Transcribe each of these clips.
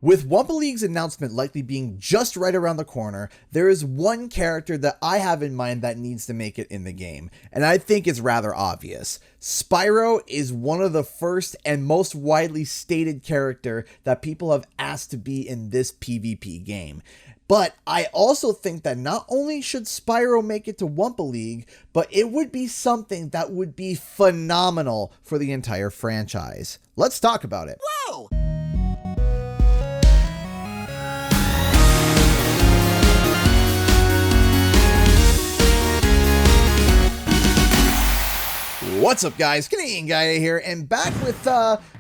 With Wumpa League's announcement likely being just right around the corner, there is one character that I have in mind that needs to make it in the game, and I think it's rather obvious. Spyro is one of the first and most widely stated character that people have asked to be in this PvP game. But I also think that not only should Spyro make it to Wumpa League, but it would be something that would be phenomenal for the entire franchise. Let's talk about it. Whoa! What's up, guys? Canadian Guy here, and back with,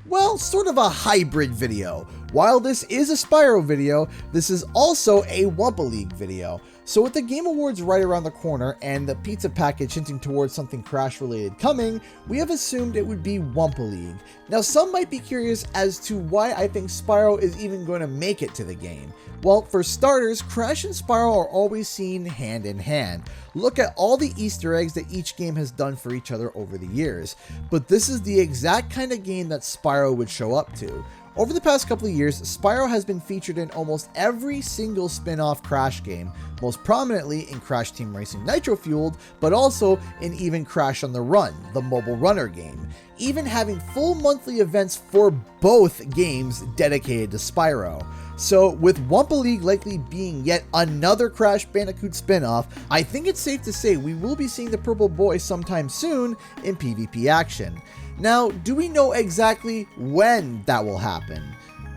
well, sort of a hybrid video. While this is a Spyro video, this is also a Wumpa League video. So with the Game Awards right around the corner and the pizza package hinting towards something Crash related coming, we have assumed it would be Wumpa League. Now some might be curious as to why I think Spyro is even going to make it to the game. Well, for starters, Crash and Spyro are always seen hand in hand. Look at all the Easter eggs that each game has done for each other over the years. But this is the exact kind of game that Spyro would show up to. Over the past couple of years, Spyro has been featured in almost every single spin-off Crash game, most prominently in Crash Team Racing Nitro Fueled, but also in even Crash on the Run, the mobile runner game, even having full monthly events for both games dedicated to Spyro. So with Wumpa League likely being yet another Crash Bandicoot spin-off, I think it's safe to say we will be seeing the Purple Boy sometime soon in PvP action. Now, do we know exactly when that will happen?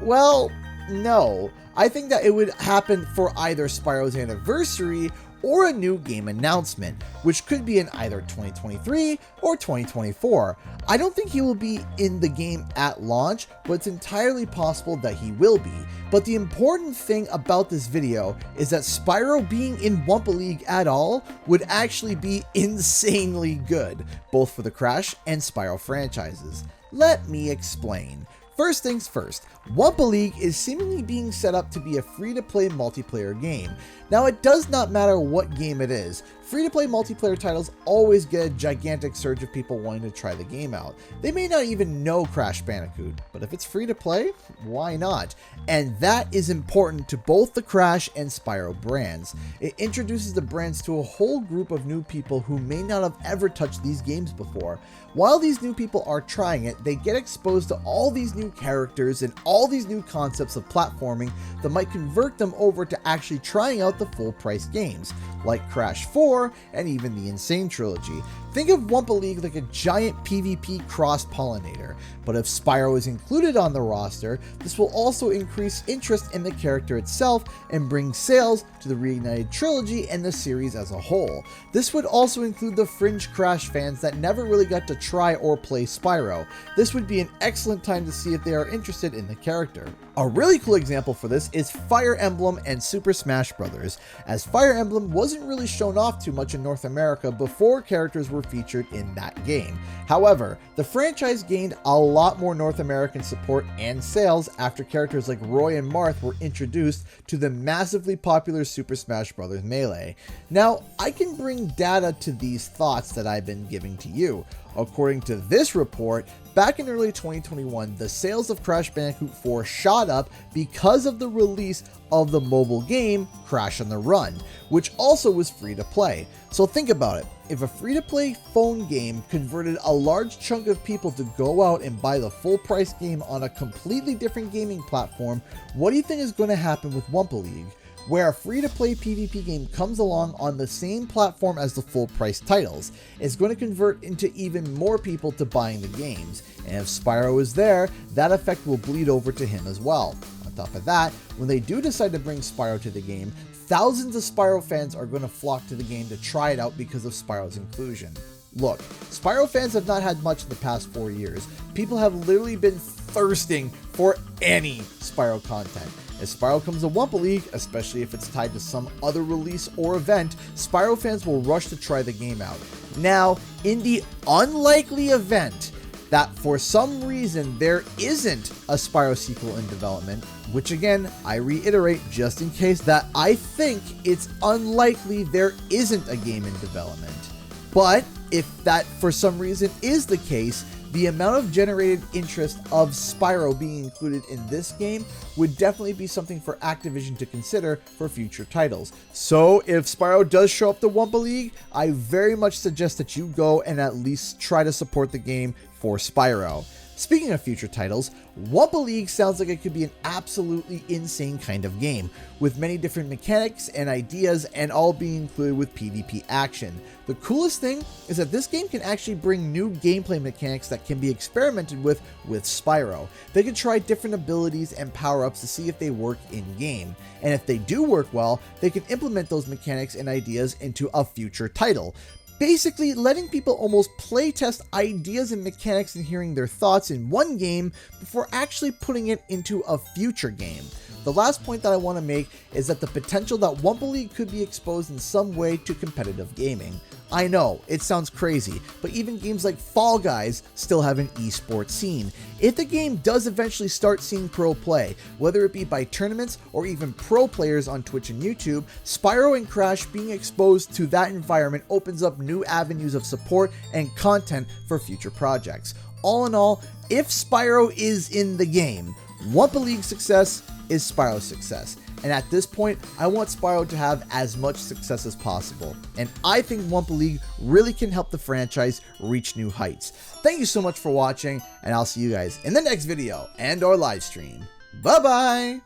Well, no. I think that it would happen for either Spyro's anniversary or a new game announcement, which could be in either 2023 or 2024. I don't think he will be in the game at launch, but it's entirely possible that he will be. But the important thing about this video is that Spyro being in Wumpa League at all would actually be insanely good, both for the Crash and Spyro franchises. Let me explain. First things first, Wumpa League is seemingly being set up to be a free-to-play multiplayer game. Now, it does not matter what game it is. Free-to-play multiplayer titles always get a gigantic surge of people wanting to try the game out. They may not even know Crash Bandicoot, but if it's free-to-play, why not? And that is important to both the Crash and Spyro brands. It introduces the brands to a whole group of new people who may not have ever touched these games before. While these new people are trying it, they get exposed to all these new characters and all these new concepts of platforming that might convert them over to actually trying out the full price games, like Crash 4 and even the Insane Trilogy. Think of Wumpa League like a giant PvP cross-pollinator, but if Spyro is included on the roster, this will also increase interest in the character itself and bring sales to the Reignited Trilogy and the series as a whole. This would also include the fringe Crash fans that never really got to try or play Spyro. This would be an excellent time to see if they are interested in the character. A really cool example for this is Fire Emblem and Super Smash Bros., as Fire Emblem wasn't really shown off too much in North America before characters were featured in that game. However, the franchise gained a lot more North American support and sales after characters like Roy and Marth were introduced to the massively popular Super Smash Bros. Melee. Now, I can bring data to these thoughts that I've been giving to you. According to this report, back in early 2021, the sales of Crash Bandicoot 4 shot up because of the release of the mobile game Crash on the Run, which also was free to play. So think about it. If a free-to-play phone game converted a large chunk of people to go out and buy the full price game on a completely different gaming platform, what do you think is going to happen with Wumpa League, where a free-to-play PvP game comes along on the same platform as the full-price titles? It's going to convert into even more people to buying the games, and if Spyro is there, that effect will bleed over to him as well. On top of that, when they do decide to bring Spyro to the game, thousands of Spyro fans are going to flock to the game to try it out because of Spyro's inclusion. Look, Spyro fans have not had much in the past 4 years. People have literally been thirsting for any Spyro content. As Spyro comes to Wumpa League, especially if it's tied to some other release or event, Spyro fans will rush to try the game out. Now, in the unlikely event that for some reason there isn't a Spyro sequel in development, which again, I reiterate just in case that I think it's unlikely there isn't a game in development. But if that for some reason is the case, the amount of generated interest of Spyro being included in this game would definitely be something for Activision to consider for future titles. So if Spyro does show up to Wumpa League, I very much suggest that you go and at least try to support the game for Spyro. Speaking of future titles, Wumpa League sounds like it could be an absolutely insane kind of game, with many different mechanics and ideas and all being included with PvP action. The coolest thing is that this game can actually bring new gameplay mechanics that can be experimented with Spyro. They can try different abilities and power-ups to see if they work in-game, and if they do work well, they can implement those mechanics and ideas into a future title. Basically, letting people almost playtest ideas and mechanics and hearing their thoughts in one game before actually putting it into a future game. The last point that I want to make is that the potential that Wumpa League could be exposed in some way to competitive gaming. I know, it sounds crazy, but even games like Fall Guys still have an esports scene. If the game does eventually start seeing pro play, whether it be by tournaments or even pro players on Twitch and YouTube, Spyro and Crash being exposed to that environment opens up new avenues of support and content for future projects. All in all, if Spyro is in the game, Wumpa League's success is Spyro's success. And at this point, I want Spyro to have as much success as possible. And I think Wumpa League really can help the franchise reach new heights. Thank you so much for watching, and I'll see you guys in the next video and or live stream. Bye bye!